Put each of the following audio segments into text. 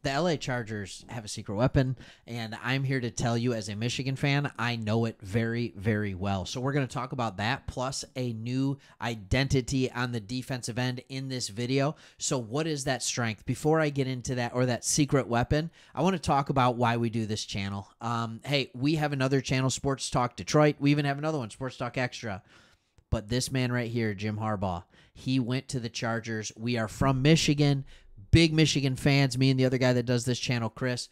The LA Chargers have a secret weapon, and I'm here to tell you, as a Michigan fan, I know it very, very well. So we're going to talk about that, plus a new identity on the defensive end in this video. So what is that strength? Before I get into that, or that secret weapon, I want to talk about why we do this channel. Hey, we have another channel, Sports Talk Detroit. We even have another one, Sports Talk Extra. But this man right here, Jim Harbaugh, he went to the Chargers. We are from Michigan. Big Michigan fans, me and the other guy that does this channel, Chris,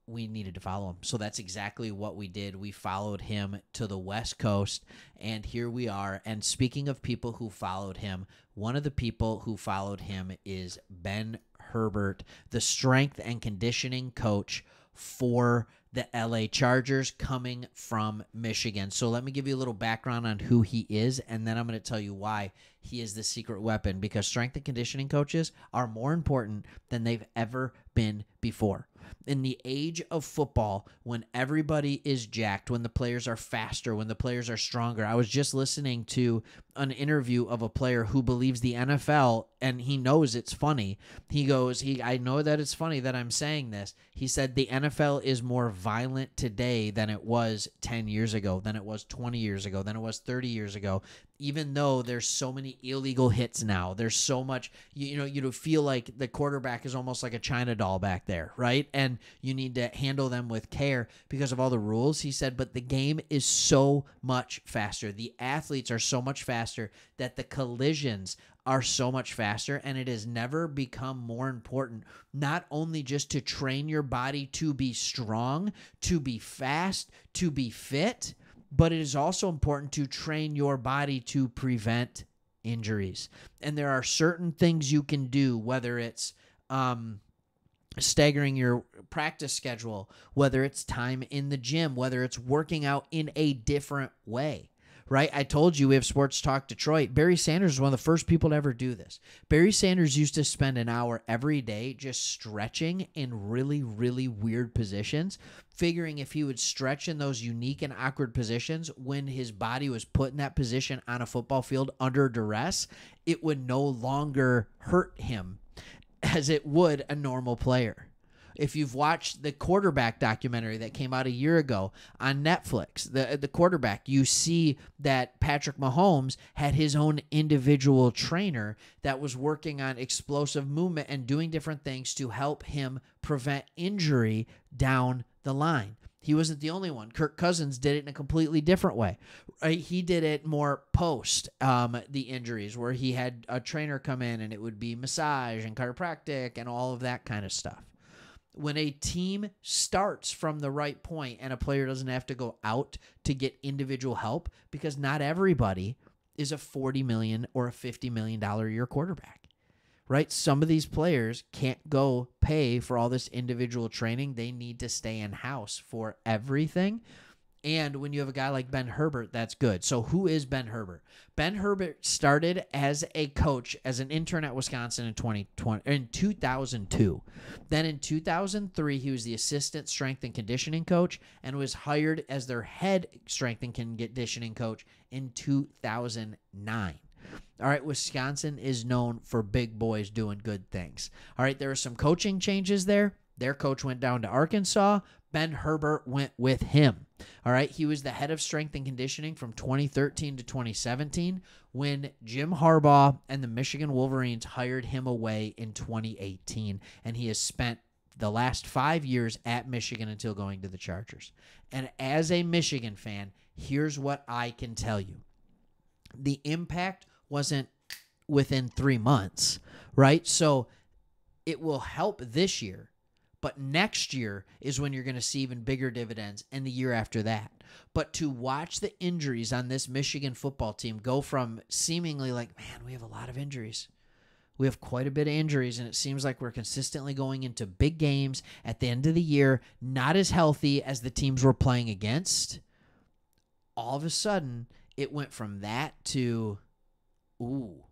we needed to follow him. So that's exactly what we did. We followed him to the West Coast, and here we are. And speaking of people who followed him, one of the people who followed him is Ben Herbert, the strength and conditioning coach for the LA Chargers, coming from Michigan. So let me give you a little background on who he is, and then I'm going to tell you why he is the secret weapon, because strength and conditioning coaches are more important than they've ever been before. In the age of football, when everybody is jacked, when the players are faster, when the players are stronger. I was just listening to an interview of a player who believes the NFL, and he knows it's funny. He goes, I know that it's funny that I'm saying this. He said the NFL is more violent today than it was 10 years ago, than it was 20 years ago, than it was 30 years ago. Even though there's so many illegal hits now, there's so much, you feel like the quarterback is almost like a China doll back there, right? And you need to handle them with care because of all the rules. He said, but the game is so much faster. The athletes are so much faster that the collisions are so much faster, and it has never become more important, not only just to train your body to be strong, to be fast, to be fit, but it is also important to train your body to prevent injuries. And there are certain things you can do, whether it's staggering your practice schedule, whether it's time in the gym, whether it's working out in a different way. Right? I told you we have Sports Talk Detroit. Barry Sanders is one of the first people to ever do this. Barry Sanders used to spend an hour every day just stretching in really, really weird positions, figuring if he would stretch in those unique and awkward positions when his body was put in that position on a football field under duress, it would no longer hurt him as it would a normal player. If you've watched the quarterback documentary that came out a year ago on Netflix, the quarterback, you see that Patrick Mahomes had his own individual trainer that was working on explosive movement and doing different things to help him prevent injury down the line. He wasn't the only one. Kirk Cousins did it in a completely different way. Right? He did it more post the injuries, where he had a trainer come in and it would be massage and chiropractic and all of that kind of stuff. When a team starts from the right point and a player doesn't have to go out to get individual help, because not everybody is a $40 million or a $50 million a year quarterback, right? Some of these players can't go pay for all this individual training. They need to stay in-house for everything. And when you have a guy like Ben Herbert, that's good. So who is Ben Herbert? Ben Herbert started as a coach, as an intern at Wisconsin in 2002. Then in 2003, he was the assistant strength and conditioning coach and was hired as their head strength and conditioning coach in 2009. All right, Wisconsin is known for big boys doing good things. All right, there were some coaching changes there. Their coach went down to Arkansas. Ben Herbert went with him. All right, he was the head of strength and conditioning from 2013 to 2017 when Jim Harbaugh and the Michigan Wolverines hired him away in 2018, and he has spent the last 5 years at Michigan until going to the Chargers. And as a Michigan fan, here's what I can tell you. The impact wasn't within 3 months, right? So it will help this year. But next year is when you're going to see even bigger dividends, and the year after that. But to watch the injuries on this Michigan football team go from seemingly like, man, we have a lot of injuries. We have quite a bit of injuries, and it seems like we're consistently going into big games at the end of the year, not as healthy as the teams we're playing against. All of a sudden, it went from that to, ooh,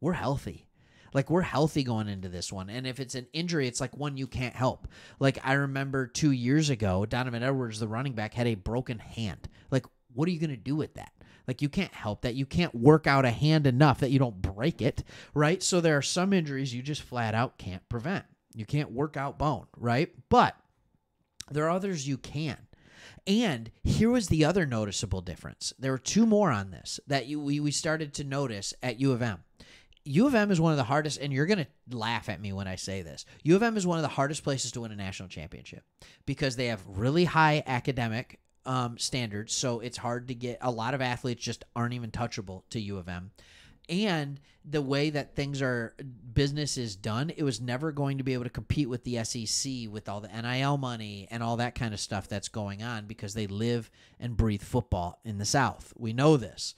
we're healthy. Like, we're healthy going into this one. And if it's an injury, it's like one you can't help. Like, I remember 2 years ago, Donovan Edwards, the running back, had a broken hand. Like, what are you going to do with that? Like, you can't help that. You can't work out a hand enough that you don't break it, right? So there are some injuries you just flat out can't prevent. You can't work out bone, right? But there are others you can. And here was the other noticeable difference. There were two more on this that we started to notice at U of M. U of M is one of the hardest, and you're going to laugh at me when I say this. U of M is one of the hardest places to win a national championship because they have really high academic standards, so it's hard to get. A lot of athletes just aren't even touchable to U of M. And the way that business is done, it was never going to be able to compete with the SEC with all the NIL money and all that kind of stuff that's going on because they live and breathe football in the South. We know this.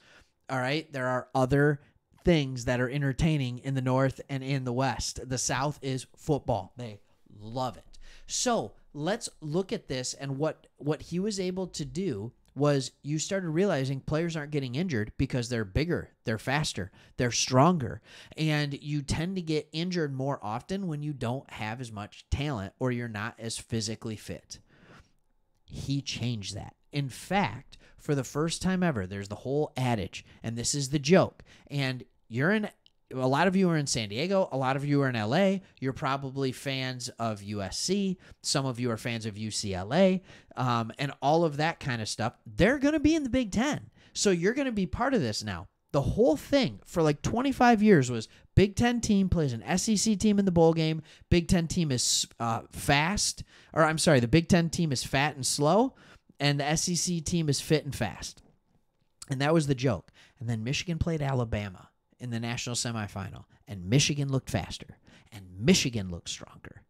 All right. There are other things that are entertaining in the North and in the West. The South is football. They love it. So let's look at this, and what he was able to do was you started realizing players aren't getting injured because they're bigger, they're faster, they're stronger, and you tend to get injured more often when you don't have as much talent or you're not as physically fit. He changed that. In fact, for the first time ever, there's the whole adage, and this is the joke, and a lot of you are in San Diego. A lot of you are in LA. You're probably fans of USC. Some of you are fans of UCLA, and all of that kind of stuff. They're going to be in the Big Ten. So you're going to be part of this now. The whole thing for like 25 years was Big Ten team plays an SEC team in the bowl game. Big Ten team is the Big Ten team is fat and slow, and the SEC team is fit and fast. And that was the joke. And then Michigan played Alabama in the national semifinal, and Michigan looked faster, and Michigan looked stronger.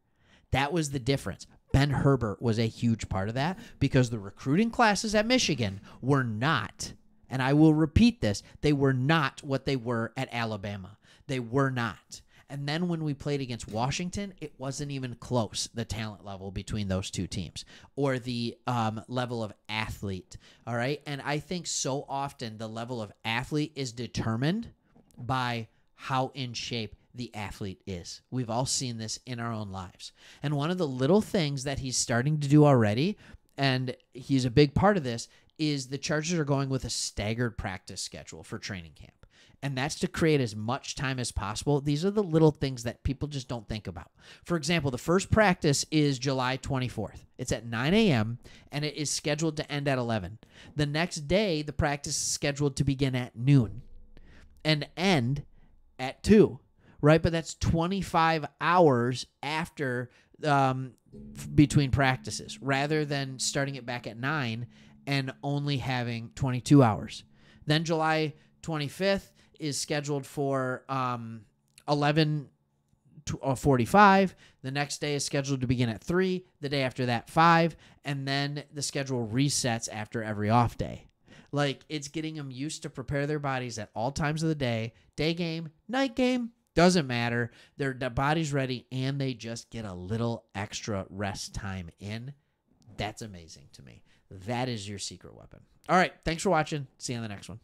That was the difference. Ben Herbert was a huge part of that because the recruiting classes at Michigan were not, and I will repeat this, they were not what they were at Alabama. They were not. And then when we played against Washington, it wasn't even close, the talent level between those two teams or the level of athlete, all right? And I think so often the level of athlete is determined by how in shape the athlete is. We've all seen this in our own lives. And one of the little things that he's starting to do already, and he's a big part of this, is the Chargers are going with a staggered practice schedule for training camp. And that's to create as much time as possible. These are the little things that people just don't think about. For example, the first practice is July 24th. It's at 9 a.m., and it is scheduled to end at 11. The next day, the practice is scheduled to begin at noon and end at 2, right? But that's 25 hours after between practices rather than starting it back at 9 and only having 22 hours. Then July 25th is scheduled for 11:45. The next day is scheduled to begin at 3. The day after that, 5. And then the schedule resets after every off day. Like, it's getting them used to prepare their bodies at all times of the day. Day game, night game, doesn't matter. Their body's ready, and they just get a little extra rest time in. That's amazing to me. That is your secret weapon. All right, thanks for watching. See you on the next one.